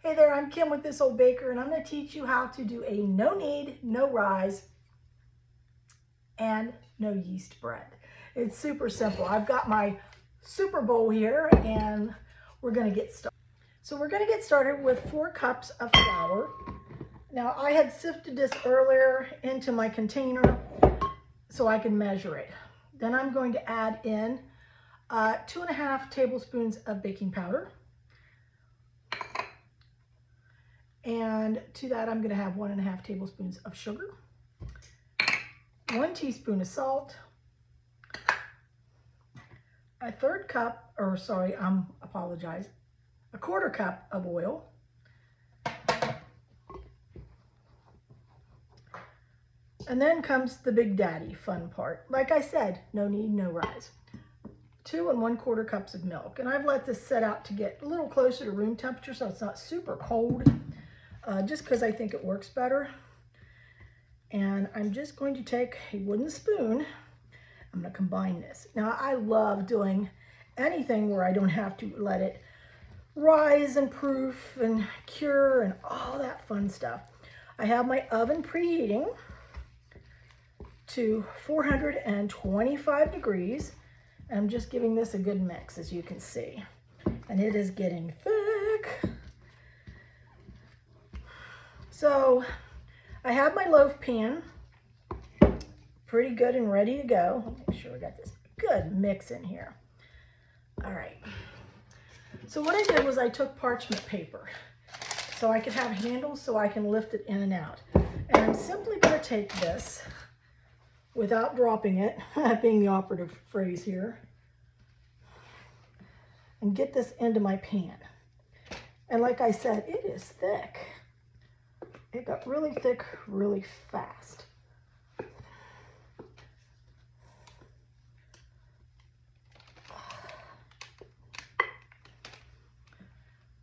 Hey there, I'm Kim with This Old Baker, and I'm going to teach you how to do a no knead, no rise, and no yeast bread. It's super simple. I've got my super bowl here, and we're going to get started. So we're going to get started with 4 cups of flour. Now I had sifted this earlier into my container so I can measure it. Then I'm going to add in 2.5 tablespoons of baking powder. And to that, I'm going to have 1.5 tablespoons of sugar, 1 teaspoon of salt, a 1/4 cup, or sorry, apologize, a 1/4 cup of oil, and then comes the big daddy fun part. Like I said, no knead, no rise. 2 1/4 cups of milk. And I've let this set out to get a little closer to room temperature so it's not super cold. Just because I think it works better. And I'm just going to take a wooden spoon. I'm going to combine this. Now I love doing anything where I don't have to let it rise and proof and cure and all that fun stuff. I have my oven preheating to 425 degrees. And I'm just giving this a good mix, as you can see. And it is getting thick. So I have my loaf pan pretty good and ready to go. Let me make sure we got this good mix in here. All right. So what I did was I took parchment paper so I could have handles so I can lift it in and out. And I'm simply going to take this without dropping it, being the operative phrase here, and get this into my pan. And like I said, it is thick. It got really thick really fast.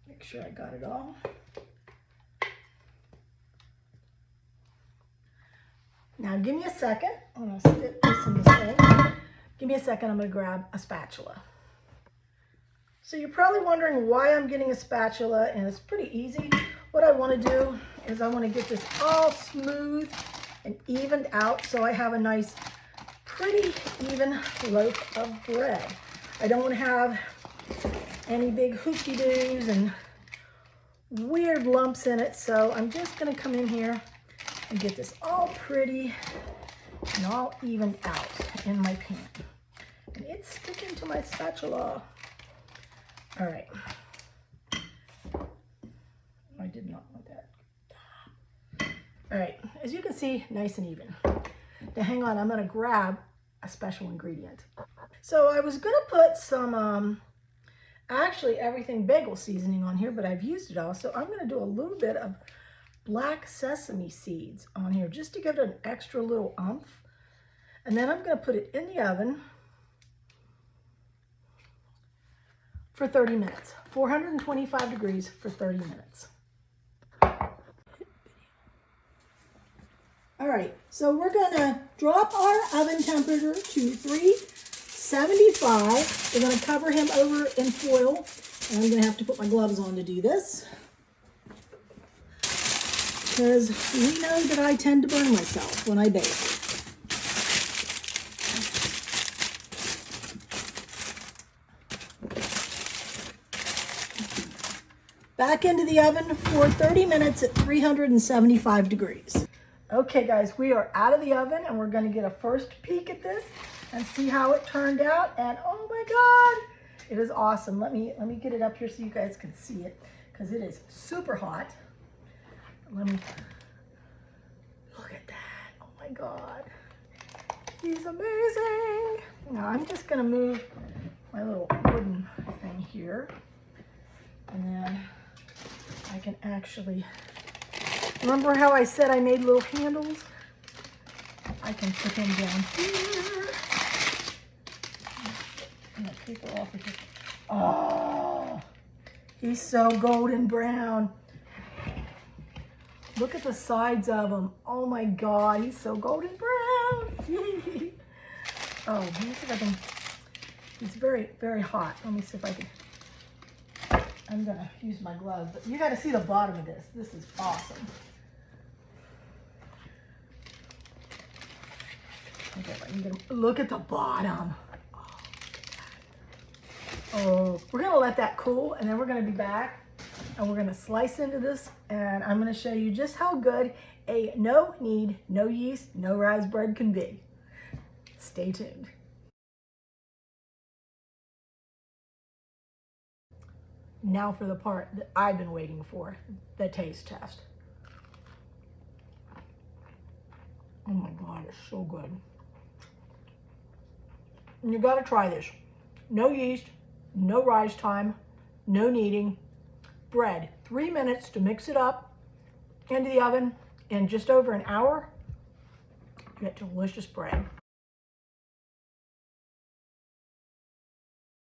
Make sure I got it all. Now give me a second. I'm going to stick this in the sink. Give me a second. I'm going to grab a spatula. So you're probably wondering why I'm getting a spatula, and it's pretty easy. What I want to do is I want to get this all smooth and evened out so I have a nice, pretty even loaf of bread. I don't want to have any big hoopty-doos and weird lumps in it, so I'm just going to come in here and get this all pretty and all evened out in my pan. And it's sticking to my spatula. All right. I did not want that. All right, as you can see, nice and even. Now hang on, I'm gonna grab a special ingredient. So I was gonna put some, actually everything bagel seasoning on here, but I've used it all. So I'm gonna do a little bit of black sesame seeds on here just to give it an extra little oomph. And then I'm gonna put it in the oven for 30 minutes, 425 degrees for 30 minutes. All right, so we're gonna drop our oven temperature to 375. We're gonna cover him over in foil, and I'm gonna have to put my gloves on to do this, because we know that I tend to burn myself when I bake. Back into the oven for 30 minutes at 375 degrees. Okay guys, we are out of the oven and we're gonna get a first peek at this and see how it turned out. And oh my God, it is awesome. Let me get it up here so you guys can see it, because it is super hot. Let me, look at that, oh my God. He's amazing. Now I'm just gonna move my little wooden thing here, and then I can actually, remember how I said I made little handles? I can put him down here. I'm gonna paper off of it. Oh, he's so golden brown. Look at the sides of him. Oh my God, he's so golden brown. Oh, let me see if I can, he's very, very hot. Let me see if I can. I'm gonna use my glove, but you gotta see the bottom of this. This is awesome. Okay, I'm gonna look at the bottom. Oh, we're gonna let that cool, and then we're gonna be back and we're gonna slice into this, and I'm gonna show you just how good a no knead, no yeast, no rise bread can be. Stay tuned. Now for the part that I've been waiting for, the taste test. Oh my God, it's so good. And you gotta try this. No yeast, no rise time, no kneading, bread. 3 minutes to mix it up into the oven. In just over an hour, you get delicious bread.